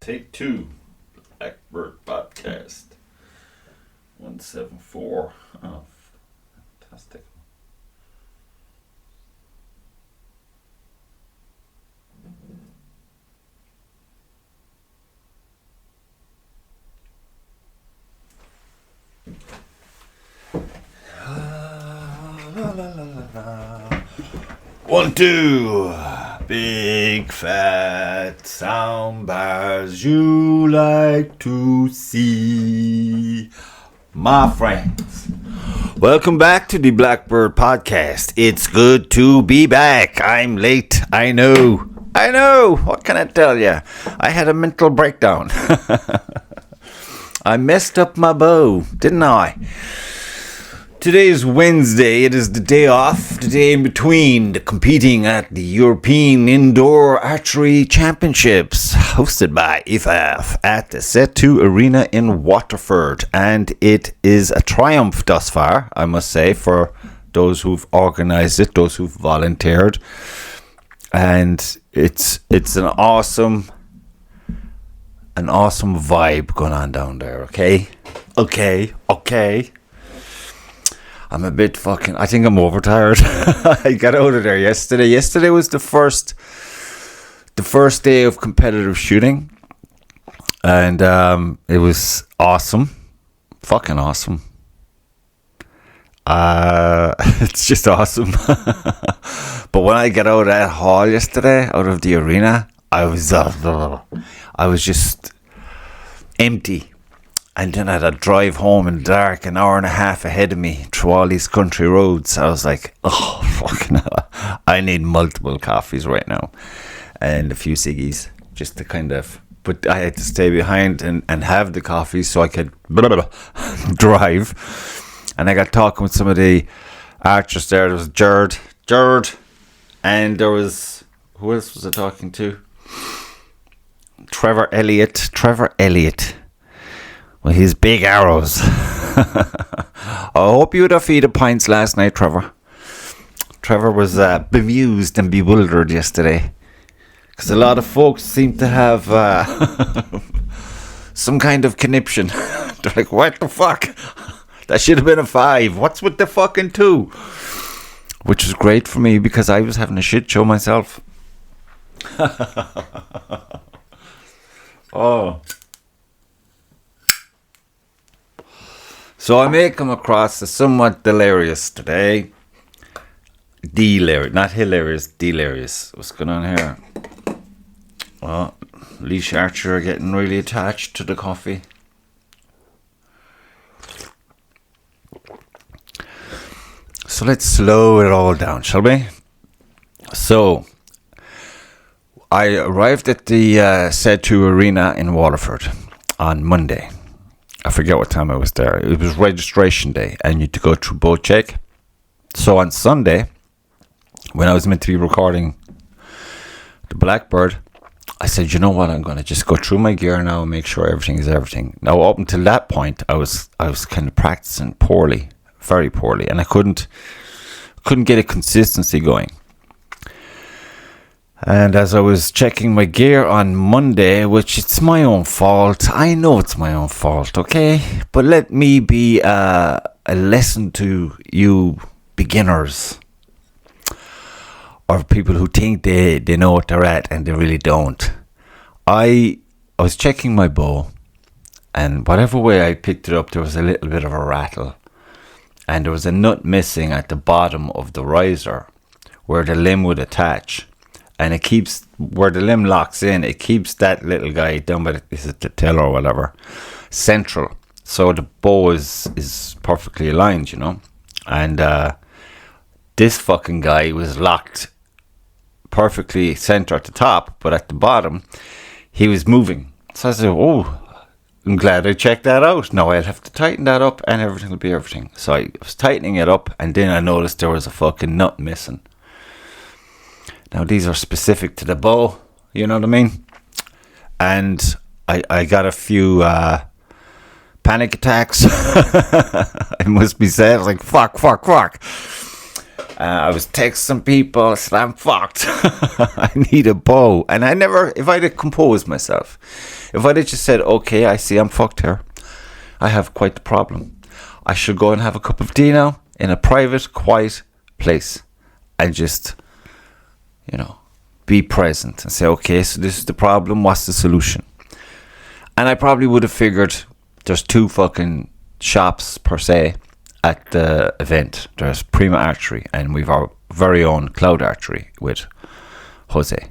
Take two. Blackbird podcast. 174. Oh, fantastic. One, two. Big fat sound bars you like to see, my friends. Welcome back to the Blackbird podcast. It's good to be back. I'm late. I know. What can I tell you? I had a mental breakdown. I messed up my bow, didn't I? Today is Wednesday. It is the day off, the day in between the competing at the European Indoor Archery Championships, hosted by IFAF at the Set2 Arena in Waterford. And it is a triumph thus far, I must say, for those who've organised it, those who've volunteered. And it's an awesome vibe going on down there, okay? I'm a bit I think I'm overtired. I got out of there yesterday. Yesterday was the first day of competitive shooting. And it was awesome. Fucking awesome. It's just awesome. But when I got out of that hall yesterday, out of the arena, I was just empty. And then I had to drive home in the dark, an hour and a half ahead of me through all these country roads. I was like, oh, fucking hell. I need multiple coffees right now. And a few ciggies, just to kind of... But I had to stay behind and have the coffee so I could drive. And I got talking with some of the archers there. There was Jared. And there was... Who else was I talking to? Trevor Elliott. With his big arrows. I hope you had a feed of pints last night, Trevor. Trevor was bemused and bewildered yesterday. Because a lot of folks seem to have some kind of conniption. They're like, what the fuck? That should have been a 5. What's with the fucking 2? Which was great for me because I was having a shit show myself. Oh. So I may come across as somewhat delirious today. Not hilarious, delirious. What's going on here? Well, Leash Archer are getting really attached to the coffee. So let's slow it all down, shall we? So, I arrived at the Set2 Arena in Waterford on Monday. I forget what time I was there. It was registration day and you had to go through boat check. So on Sunday, when I was meant to be recording the Blackbird, I said, you know what, I'm going to just go through my gear now and make sure everything is everything. Now up until that point, I was kind of practicing poorly, very poorly, and I couldn't get a consistency going. And as I was checking my gear on Monday, which it's my own fault, I know it's my own fault, okay? But let me be a lesson to you beginners, or people who think they know what they're at and they really don't. I was checking my bow, and whatever way I picked it up, there was a little bit of a rattle. And there was a nut missing at the bottom of the riser where the limb would attach. And it keeps, where the limb locks in, it keeps that little guy down by the tail or whatever, central. So the bow is perfectly aligned, you know. And this fucking guy was locked perfectly center at the top, but at the bottom, he was moving. So I said, oh, I'm glad I checked that out. Now I'll have to tighten that up and everything will be everything. So I was tightening it up and then I noticed there was a fucking nut missing. Now, these are specific to the bow, you know what I mean? And I got a few panic attacks, it must be said. I was like, fuck. I was texting people. I said, I'm fucked. I need a bow. And if I'd have composed myself, if I'd have just said, okay, I see I'm fucked here. I have quite the problem. I should go and have a cup of tea now in a private, quiet place and just, be present and say, okay, so this is the problem. What's the solution? And I probably would have figured there's 2 fucking shops per se at the event. There's Prima Archery and we've our very own Cloud Archery with Jose.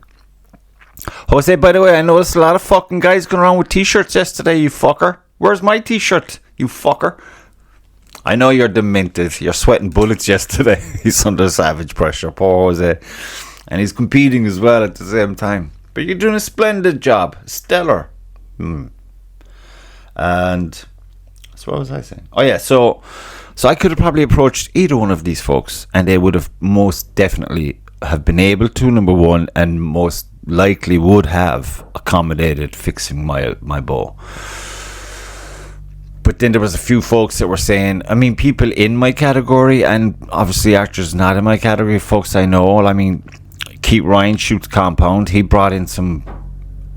Jose, by the way, I noticed a lot of fucking guys going around with t-shirts yesterday, you fucker. Where's my t-shirt, you fucker? I know you're demented. You're sweating bullets yesterday. He's under savage pressure, poor Jose. And he's competing as well at the same time. But you're doing a splendid job. Stellar. And so what was I saying? Oh yeah, so I could have probably approached either one of these folks and they would have most definitely have been able to, number one, and most likely would have accommodated fixing my bow. But then there was a few folks that were saying, people in my category, and obviously archers not in my category, folks I know. Keith Ryan shoots compound. He brought in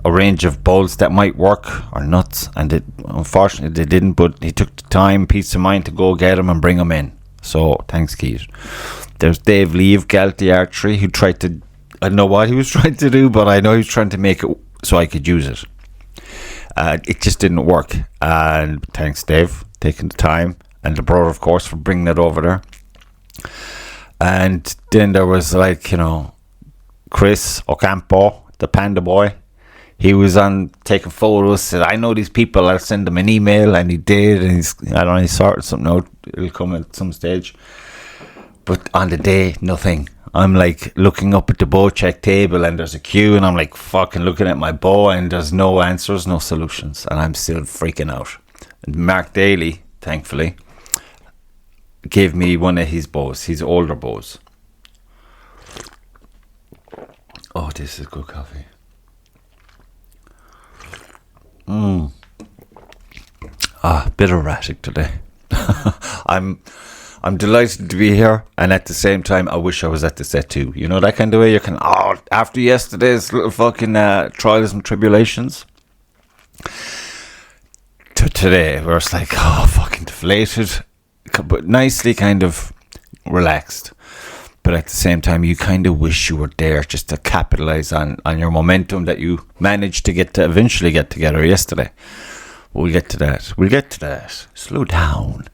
a range of bolts that might work or nuts, and unfortunately they didn't, but he took the time, peace of mind to go get them and bring them in. So thanks, Keith. There's Dave Lee of Galty Archery, who tried to, I don't know what he was trying to do, but I know he was trying to make it so I could use it. It just didn't work. And thanks, Dave, taking the time, and the brother, of course, for bringing it over there. And then there was Chris Ocampo, the Panda Boy. He was on taking photos, said, I know these people, I'll send them an email, and he did, and he sorted something out. It'll come at some stage. But on the day, nothing. I'm looking up at the bow check table and there's a queue, and I'm fucking looking at my bow and there's no answers, no solutions, and I'm still freaking out. And Mark Daly, thankfully, gave me one of his bows, his older bows. Oh, this is good coffee. Bit erratic today. I'm delighted to be here, and at the same time I wish I was at the set too. You know, that kind of way you can, after yesterday's little fucking trials and tribulations, to today where it's fucking deflated, but nicely kind of relaxed. But at the same time, you kind of wish you were there just to capitalize on your momentum that you managed to eventually get together yesterday. We'll get to that. Slow down.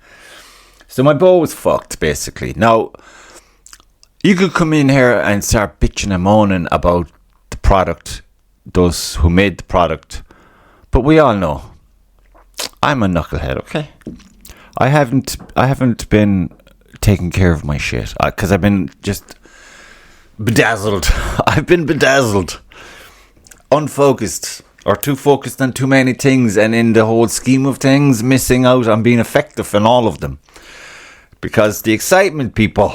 So my bow was fucked, basically. Now, you could come in here and start bitching and moaning about the product, those who made the product. But we all know, I'm a knucklehead, okay? I haven't been taking care of my shit, because I've been just bedazzled. I've been bedazzled, unfocused, or too focused on too many things, and in the whole scheme of things, missing out on being effective in all of them. Because the excitement, people,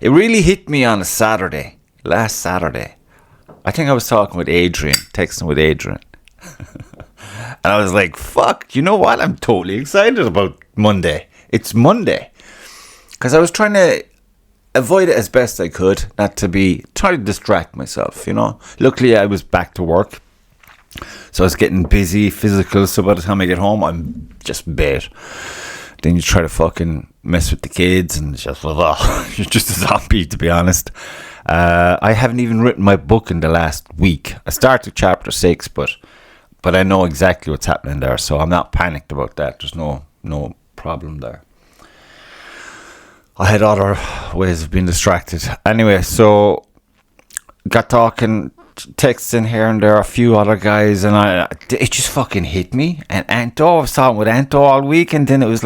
it really hit me on last Saturday. I think I was texting with Adrian. And I was like, fuck, you know what? I'm totally excited about Monday. It's Monday. Because I was trying to avoid it as best I could, try to distract myself, Luckily, I was back to work. So I was getting busy, physical, so by the time I get home, I'm just bait. Then you try to fucking mess with the kids and you're just a zombie, to be honest. I haven't even written my book in the last week. I started chapter 6, but I know exactly what's happening there, so I'm not panicked about that. There's no problem there. I had other ways of being distracted. Anyway, so got talking, texting here and there, a few other guys, and it just fucking hit me. And Anto, I was talking with Anto all week, and then it was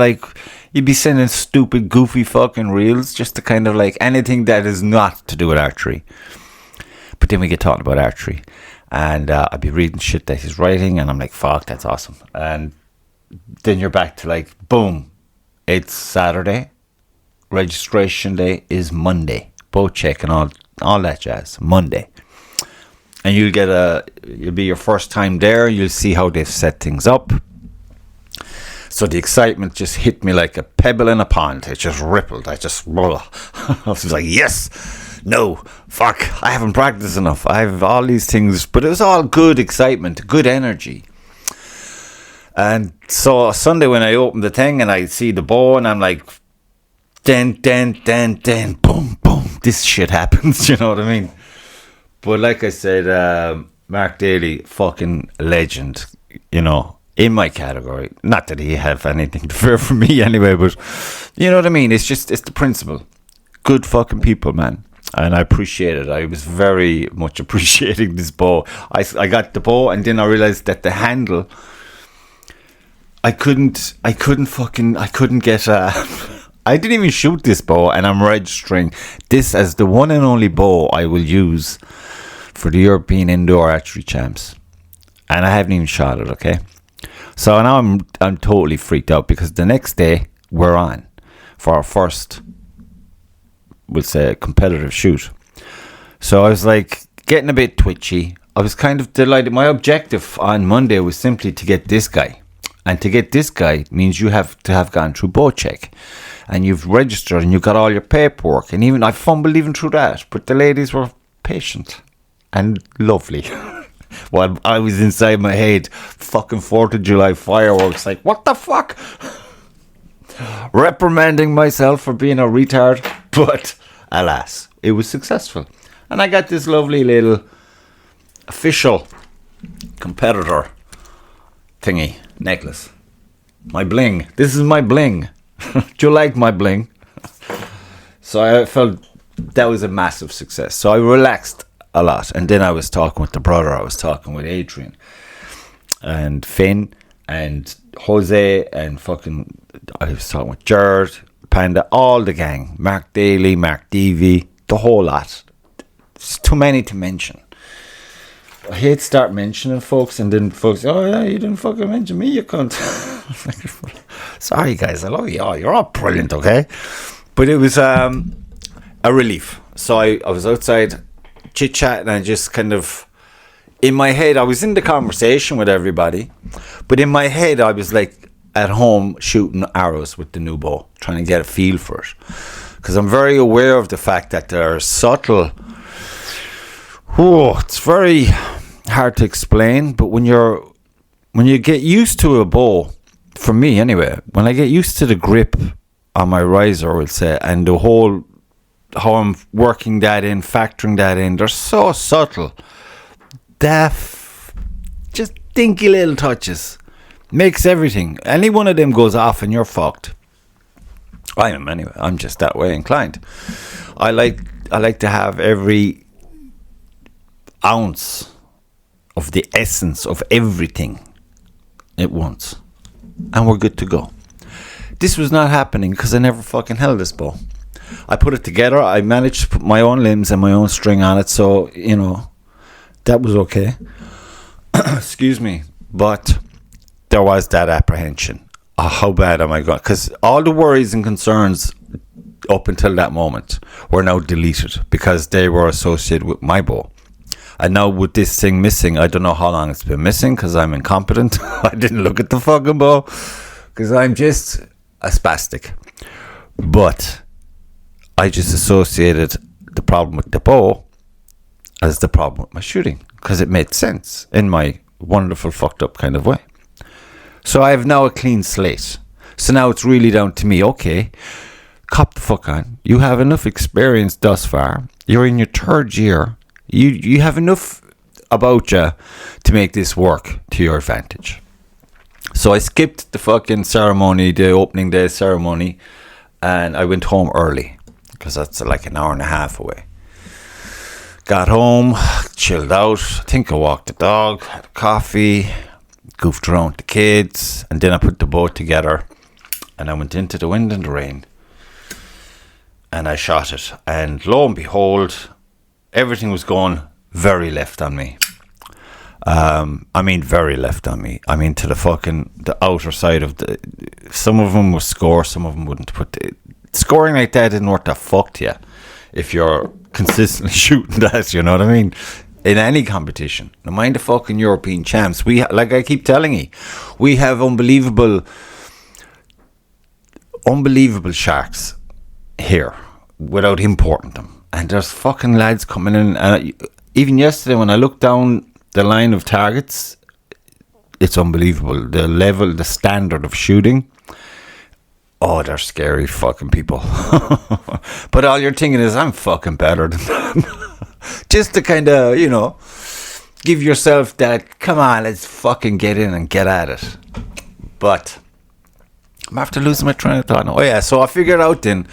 you'd be sending stupid, goofy fucking reels just to kind of anything that is not to do with archery. But then we get talking about archery, and I'd be reading shit that he's writing, and I'm like, fuck, that's awesome. And then you're back to boom, it's Saturday. Registration day is Monday. Boat check and all that jazz. Monday. And you'll be your first time there. You'll see how they've set things up. So the excitement just hit me like a pebble in a pond. It just rippled. I was like, yes, no, fuck, I haven't practiced enough. I have all these things, but it was all good excitement, good energy. And so Sunday when I opened the thing and I see the bow and I'm like, den, boom, boom, this shit happens, you know what I mean? But like I said, Mark Daly, fucking legend, you know, in my category. Not that he have anything to fear from me anyway, but you know what I mean? It's the principle. Good fucking people, man. And I appreciate it. I was very much appreciating this bow. I got the bow and then I realized that the handle, I couldn't get I didn't even shoot this bow, and I'm registering this as the one and only bow I will use for the European Indoor Archery Champs. And I haven't even shot it, okay? So now I'm totally freaked out because the next day we're on for our first, we'll say, competitive shoot. So I was like getting a bit twitchy. I was kind of delighted. My objective on Monday was simply to get this guy. And to get this guy means you have to have gone through bow check. And you've registered and you've got all your paperwork. And even I fumbled even through that. But the ladies were patient and lovely. While I was inside my head, fucking 4th of July fireworks. Like, what the fuck? Reprimanding myself for being a retard. But alas, it was successful. And I got this lovely little official competitor thingy necklace. My bling. This is my bling. Do you like my bling? So I felt that was a massive success. So I relaxed a lot. And then I was talking with the brother. I was talking with Adrian and Finn and Jose and fucking, I was talking with Jared, Panda, all the gang. Mark Daly, Mark Devey, the whole lot. It's too many to mention. I hate to start mentioning folks and then folks, oh yeah, you didn't fucking mention me, you cunt. Sorry guys, I love you all. You're all brilliant, okay? But it was a relief. So I was outside chit-chatting and just kind of, in my head, I was in the conversation with everybody, but in my head I was like at home shooting arrows with the new bow, trying to get a feel for it. Because I'm very aware of the fact that there are subtle, it's very hard to explain, but when you get used to a bow, for me anyway, when I get used to the grip on my riser, we'll say, and the whole, how I'm working that in, factoring that in, they're so subtle. Just dinky little touches makes everything. Any one of them goes off and you're fucked. I am anyway. I'm just that way inclined. I like to have every ounce of the essence of everything at once, and we're good to go. This was not happening because I never fucking held this bow. I put it together. I managed to put my own limbs and my own string on it, so you know that was okay. Excuse me, but there was that apprehension. How bad am I going? Because all the worries and concerns up until that moment were now deleted because they were associated with my bow. And now with this thing missing, I don't know how long it's been missing because I'm incompetent. I didn't look at the fucking bow because I'm just a spastic. But I just associated the problem with the bow as the problem with my shooting because it made sense in my wonderful fucked up kind of way. So I have now a clean slate. So now it's really down to me. Okay, cop the fuck on. You have enough experience thus far. You're in your 3rd year. You have enough about you to make this work to your advantage. So I skipped the fucking ceremony, the opening day ceremony, and I went home early because that's like an hour and a half away. Got home, chilled out. I think I walked the dog, had a coffee, goofed around with the kids, and then I put the boat together and I went into the wind and the rain and I shot it. And lo and behold, everything was going very left on me. I mean very left on me. I mean to the outer side of the... Some of them would score, some of them wouldn't. But scoring like that isn't worth a fuck to you if you're consistently shooting that, you know what I mean? In any competition. Now mind the fucking European champs. We, like I keep telling you, we have unbelievable unbelievable sharks here without importing them. And there's fucking lads coming in. Even yesterday when I looked down the line of targets, it's unbelievable. The level, the standard of shooting. Oh, they're scary fucking people. But all you're thinking is, I'm fucking better than them. Just to kind of, give yourself that, come on, let's fucking get in and get at it. But I'm after losing my train of thought. Oh yeah, so I figured out then,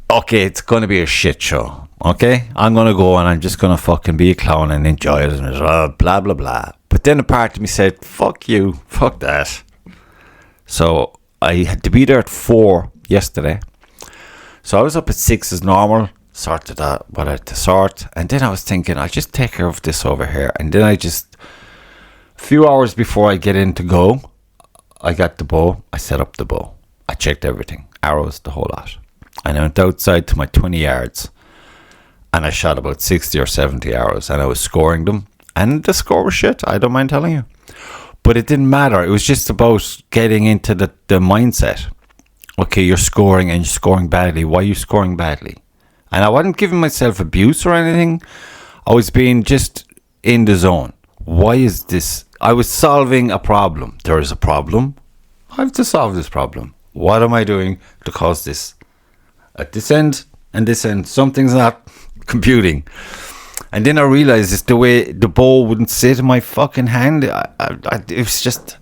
okay, it's going to be a shit show. Okay? I'm going to go and I'm just going to fucking be a clown and enjoy it and blah, blah, blah. But then a part of me said, fuck you, fuck that. So I had to be there at 4 yesterday. So I was up at 6 as normal, sorted out what I had to sort. And then I was thinking, I'll just take care of this over here. And then a few hours before I get in to go, I got the bow. I set up the bow. I checked everything. Arrows, the whole lot. And I went outside to my 20 yards. And I shot about 60 or 70 arrows. And I was scoring them. And the score was shit. I don't mind telling you. But it didn't matter. It was just about getting into the mindset. Okay, you're scoring and you're scoring badly. Why are you scoring badly? And I wasn't giving myself abuse or anything. I was being just in the zone. Why is this? I was solving a problem. There is a problem. I have to solve this problem. What am I doing to cause this? At this end and this end, something's not computing. And then I realized it's the way the bow wouldn't sit in my fucking hand. It's just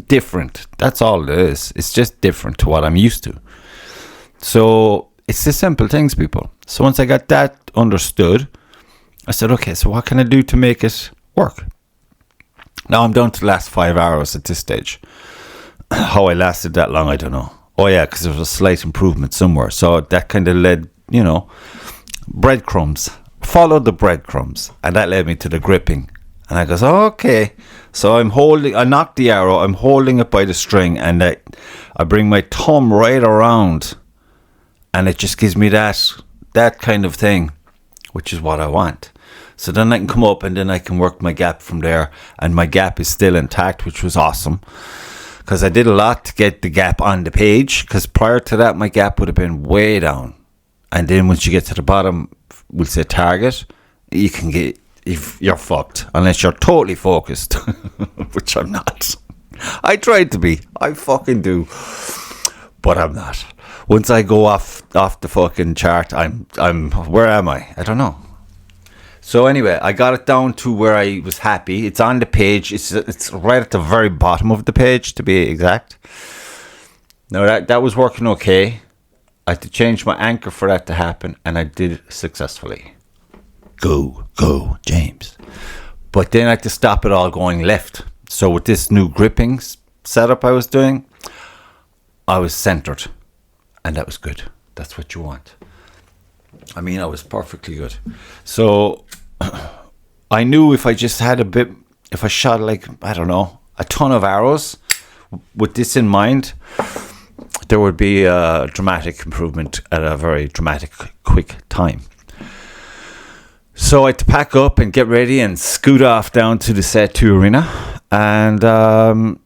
different. That's all it is. It's just different to what I'm used to. So it's the simple things, people. So once I got that understood, I said, okay, so what can I do to make it work? Now I'm down to the last 5 hours at this stage. How I lasted that long, I don't know. Oh yeah, because there was a slight improvement somewhere. So that kind of led, breadcrumbs. Followed the breadcrumbs. And that led me to the gripping. And I goes, okay. So I knocked the arrow, I'm holding it by the string, and I bring my thumb right around. And it just gives me that kind of thing, which is what I want. So then I can come up and then I can work my gap from there. And my gap is still intact, which was awesome. Because I did a lot to get the gap on the page. Because prior to that, my gap would have been way down. And then once you get to the bottom, we'll say target, you can get, if you're fucked. Unless you're totally focused. Which I'm not. I tried to be. I fucking do. But I'm not. Once I go off the fucking chart, I'm where am I? I don't know. So anyway, I got it down to where I was happy. It's on the page. It's right at the very bottom of the page, to be exact. Now that was working okay. I had to change my anchor for that to happen, and I did it successfully. Go, James. But then I had to stop it all going left. So with this new gripping setup I was doing, I was centered. And that was good. That's what you want. I mean, I was perfectly good. So I knew if I just had if I shot a ton of arrows with this in mind, there would be a dramatic improvement at a very dramatic, quick time. So I had to pack up and get ready and scoot off down to the Set 2 arena. And then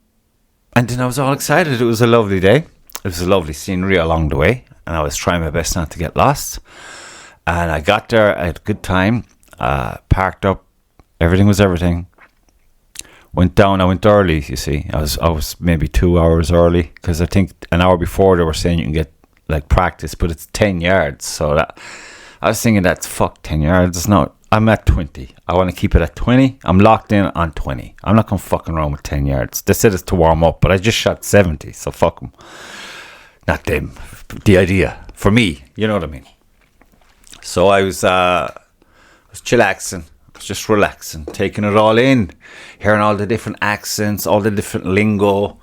I was all excited. It was a lovely day. It was a lovely scenery along the way, and I was trying my best not to get lost. And I got there, I had a good time, parked up, everything was everything. Went down, I went early, you see. I was maybe 2 hours early, because I think an hour before they were saying you can get practice, but it's 10 yards. So that I was thinking that's 10 yards. No, I'm at 20. I want to keep it at 20. I'm locked in on 20. I'm not going to fucking around with 10 yards. They said it's to warm up, but I just shot 70, so fuck them. Not them. The idea. For me. You know what I mean? So I was chillaxing. I was just relaxing. Taking it all in. Hearing all the different accents. All the different lingo.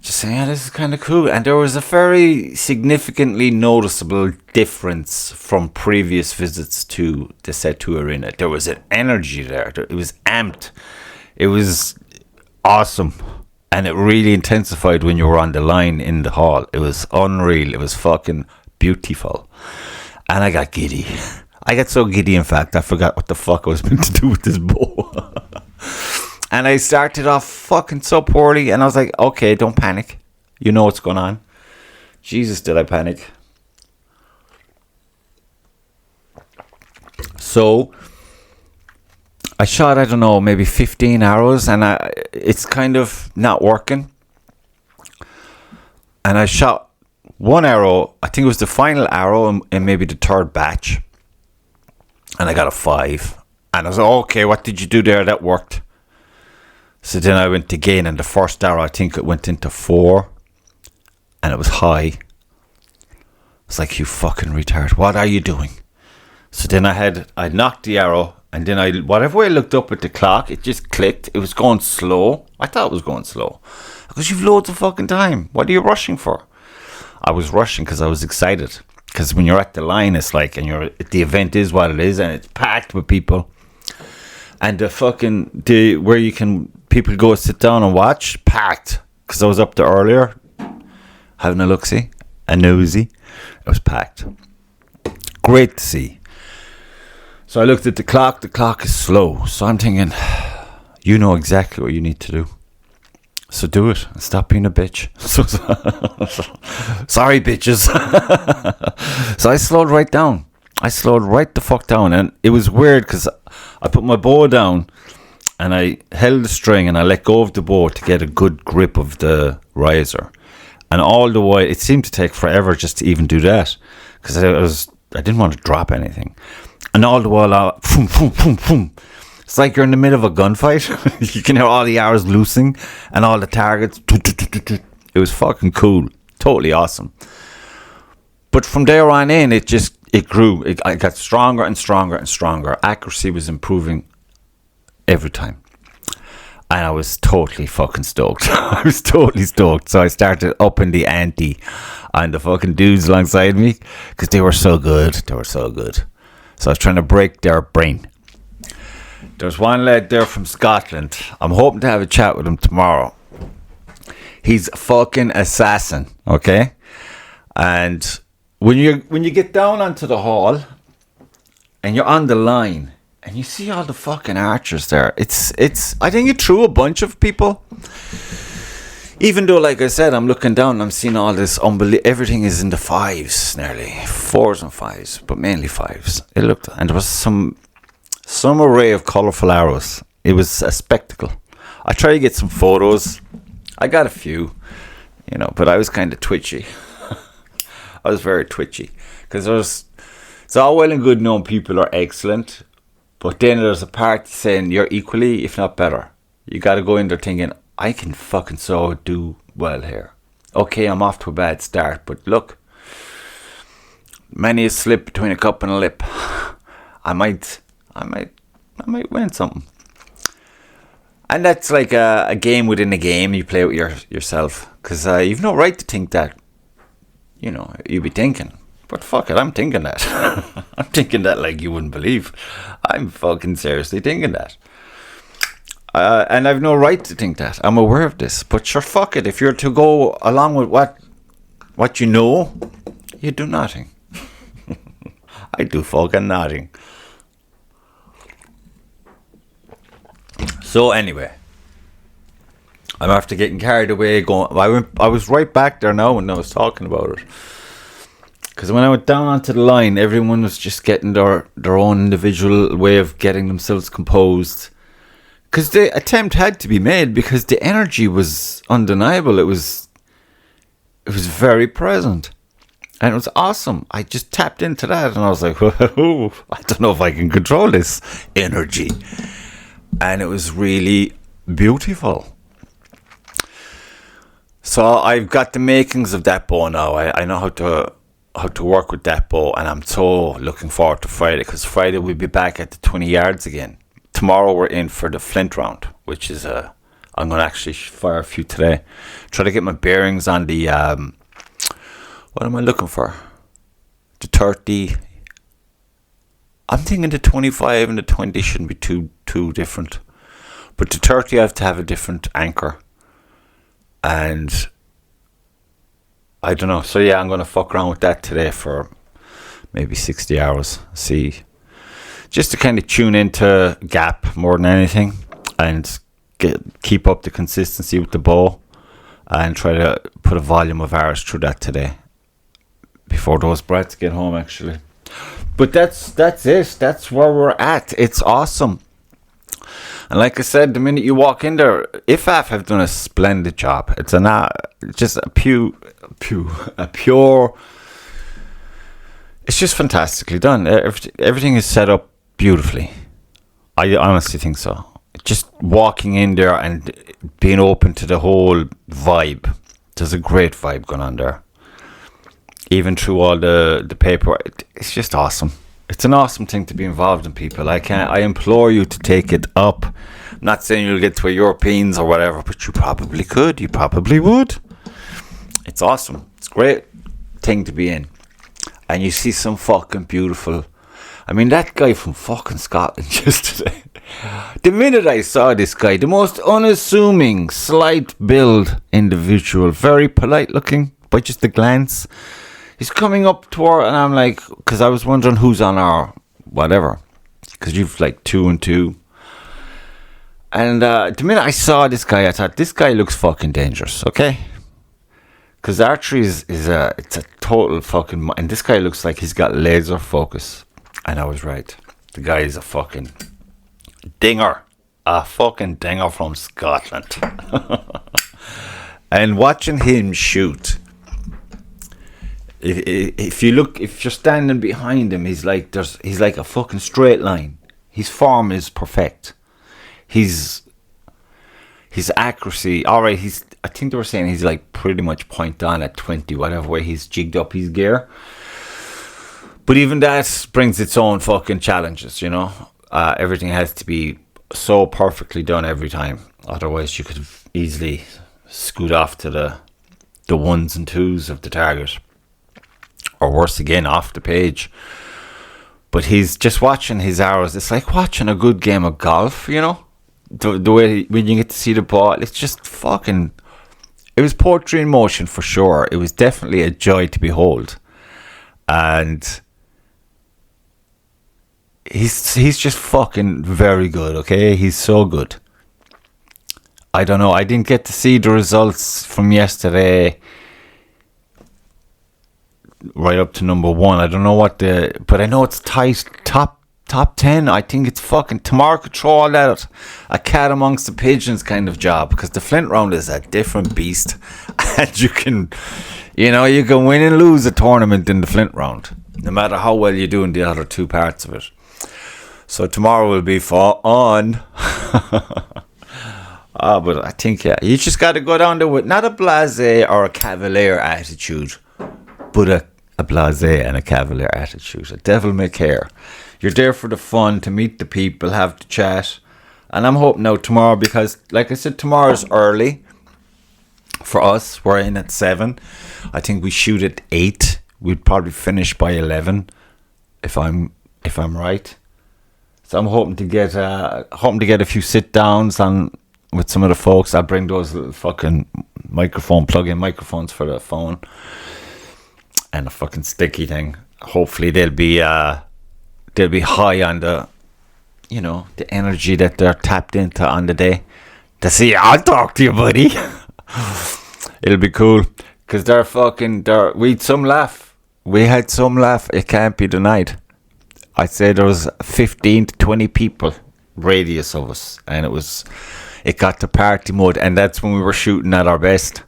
Just saying, yeah, this is kind of cool. And there was a very significantly noticeable difference from previous visits to the Set 2 arena. There was an energy there. It was amped. It was awesome. And it really intensified when you were on the line in the hall. It was unreal. It was fucking beautiful. And I got giddy. I got so giddy, in fact, I forgot what the fuck I was meant to do with this bow. And I started off fucking so poorly, and I was like, okay, don't panic. You know what's going on. Jesus, did I panic. So I shot, I don't know, maybe 15 arrows, and it's kind of not working. And I shot one arrow, I think it was the final arrow in maybe the third batch. And I got a 5. And I was like, okay, what did you do there? That worked. So then I went again, and the first arrow, I think it went into 4. And it was high. It's like, you fucking retard. What are you doing? So then I knocked the arrow, and then whatever way I looked up at the clock, it just clicked. It was going slow. I thought it was going slow. Because you've loads of fucking time. What are you rushing for? I was rushing because I was excited. Because when you're at the line, it's like, and the event is what it is, and it's packed with people. And where people go sit down and watch, packed. Because I was up there earlier, having a look-see, a nosy. It was packed. Great to see. So I looked at the clock is slow. So I'm thinking, you know exactly what you need to do. So do it and stop being a bitch. Sorry, bitches. So I slowed right down. I slowed right the fuck down. And it was weird because I put my bow down and I held the string and I let go of the bow to get a good grip of the riser. And all the way, it seemed to take forever just to even do that. Because I didn't want to drop anything. And all the while, boom, boom, boom, boom. It's like you're in the middle of a gunfight. You can hear all the arrows loosing and all the targets. It was fucking cool. Totally awesome. But from there on in, it grew. I got stronger and stronger and stronger. Accuracy was improving every time. And I was totally fucking stoked. I was totally stoked. So I started upping the ante on the fucking dudes alongside me because they were so good. They were so good. So I was trying to break their brain. There's one lad there from Scotland. I'm hoping to have a chat with him tomorrow. He's a fucking assassin, okay? And when you get down onto the hall and you're on the line and you see all the fucking archers there, it's I think it threw a bunch of people. Even though, like I said, I'm looking down and I'm seeing all this everything is in the 5s nearly. 4s and 5s, but mainly 5s. And there was some array of colourful arrows. It was a spectacle. I tried to get some photos. I got a few, but I was kind of twitchy. I was very twitchy. Because it's all well and good knowing people are excellent, but then there's a part saying you're equally, if not better. You got to go in there thinking, I can fucking so do well here. Okay, I'm off to a bad start, but look, many a slip between a cup and a lip. I might win something. And that's like a game within a game. You play with yourself. Because you've no right to think that. You be thinking. But fuck it, I'm thinking that. I'm thinking that like you wouldn't believe. I'm fucking seriously thinking that. And I've no right to think that. I'm aware of this. But sure, fuck it. If you're to go along with what you know, you do nothing. I do fucking nothing. So anyway, I'm after getting carried away. I was right back there now when I was talking about it. Because when I went down onto the line, everyone was just getting their own individual way of getting themselves composed. Because the attempt had to be made because the energy was undeniable. It was very present. And it was awesome. I just tapped into that and I was like, whoa, I don't know if I can control this energy. And it was really beautiful. So I've got the makings of that bow now. I know how to work with that bow, and I'm so looking forward to Friday because Friday we'll be back at the 20 yards again. Tomorrow we're in for the flint round, which is I'm going to actually fire a few today. Try to get my bearings on the what am I looking for? The 30. I'm thinking the 25 and the 20 shouldn't be too different. But the 30 I have to have a different anchor. And I don't know. So yeah, I'm going to fuck around with that today for maybe 60 hours. See. Just to kind of tune into gap more than anything. And keep up the consistency with the bow and try to put a volume of hours through that today before those brats get home, actually. But that's it. That's where we're at. It's awesome. And like I said, the minute you walk in there, IFAF have done a splendid job. It's just a pure. It's just fantastically done. Everything is set up beautifully. I honestly think so. Just walking in there and being open to the whole vibe. There's a great vibe going on there. Even through all the paperwork, it's just awesome. It's an awesome thing to be involved in, people. I implore you to take it up. I'm not saying you'll get to a Europeans or whatever, but you probably could. You probably would. It's awesome. It's a great thing to be in. And you see some fucking beautiful... I mean, that guy from fucking Scotland yesterday. The minute I saw this guy, the most unassuming, slight build individual, very polite looking by just a glance. He's coming up to her, and I'm like, because I was wondering who's on our whatever, because you've like 2 and 2. And the minute I saw this guy, I thought, this guy looks fucking dangerous, okay? Because archery it's a total fucking... And this guy looks like he's got laser focus. And I was right. The guy is a fucking dinger. A fucking dinger from Scotland. And watching him shoot... If you're standing behind him, he's like a fucking straight line. His form is perfect. His accuracy, alright, I think they were saying he's like pretty much point on at 20, whatever way he's jigged up his gear. But even that brings its own fucking challenges, you know. Everything has to be so perfectly done every time. Otherwise you could easily scoot off to the 1s and 2s of the target. Or worse again, off the page. But he's just watching his arrows. It's like watching a good game of golf, you know. The way when you get to see the ball, it's just fucking... It was poetry in motion for sure. It was definitely a joy to behold. And he's just fucking very good, okay? He's so good. I don't know. I didn't get to see the results from yesterday right up to number 1. I don't know but I know it's tight, top 10. I think it's fucking... Tomorrow could throw all that a cat amongst the pigeons kind of job, because the Flint round is a different beast. And you can win and lose a tournament in the Flint round, no matter how well you do in the other 2 parts of it. So tomorrow will be fun. But I think, yeah, you just got to go down there with not a blasé or a cavalier attitude, but a blasé and a cavalier attitude. A devil may care. You're there for the fun, to meet the people, have the chat. And I'm hoping now tomorrow, because like I said, tomorrow's early for us. We're in at 7. I think we shoot at 8. We'd probably finish by 11 if I'm right. So I'm hoping to get a few sit downs on with some of the folks. I'll bring those little fucking plug-in microphones for the phone. And a fucking sticky thing. Hopefully they'll be high on the, the energy that they're tapped into on the day. To see, I'll talk to you, buddy. It'll be cool, because we had some laugh. It can't be denied. I'd say there was 15 to 20 people radius of us, and it got to party mode, and that's when we were shooting at our best.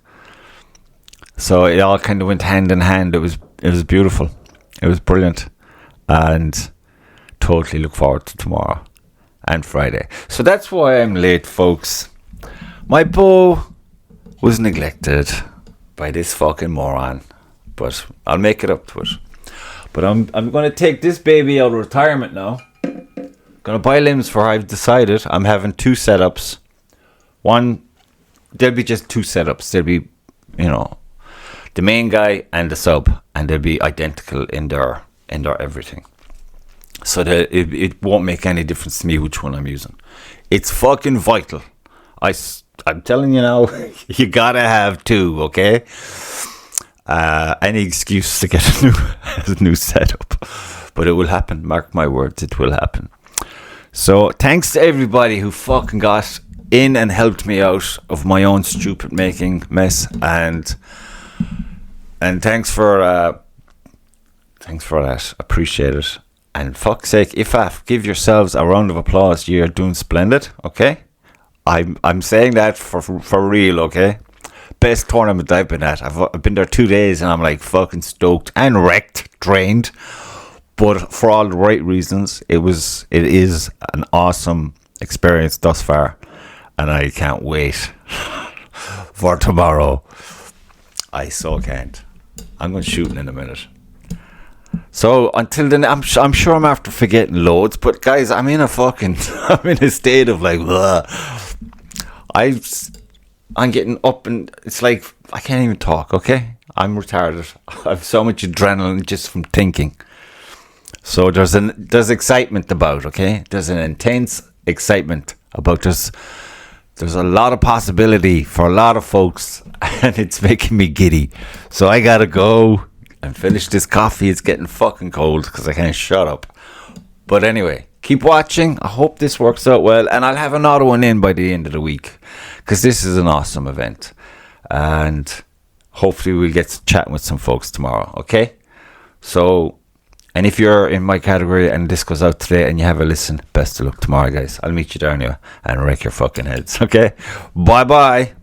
So it all kind of went hand in hand. It was beautiful. It was brilliant. And totally look forward to tomorrow and Friday. So that's why I'm late, folks. My bow was neglected by this fucking moron. But I'll make it up to it. But I'm going to take this baby out of retirement now. Going to buy limbs for her. I've decided I'm having 2 setups. There'll be just 2 setups. There'll be, the main guy and the sub, and they'll be identical in their everything. So that it won't make any difference to me which one I'm using. It's fucking vital. I'm telling you now, you gotta have 2, okay? Any excuse to get a new setup, but it will happen. Mark my words, it will happen. So thanks to everybody who fucking got in and helped me out of my own stupid making mess, and thanks for that. Appreciate it. And fuck's sake, IFAF, give yourselves a round of applause. You're doing splendid, okay? I'm saying that for real, okay? Best tournament I've been at. I've been there 2 days and I'm like fucking stoked and wrecked, drained, but for all the right reasons. It is an awesome experience thus far, and I can't wait for tomorrow. I so can't. I'm going shooting in a minute. So until then, I'm sure I'm after forgetting loads, but guys, I'm in a state of like, I'm getting up and it's like I can't even talk. Okay, I'm retarded. I have so much adrenaline just from thinking. So there's excitement about. Okay, there's an intense excitement about this. There's a lot of possibility for a lot of folks, and it's making me giddy. So I gotta go and finish this coffee. It's getting fucking cold because I can't shut up. But anyway, keep watching. I hope this works out well, and I'll have another one in by the end of the week because this is an awesome event, and hopefully we'll get to chatting with some folks tomorrow. Okay, so, and if you're in my category and this goes out today and you have a listen, best of luck tomorrow, guys. I'll meet you down here and wreck your fucking heads. Okay, bye bye.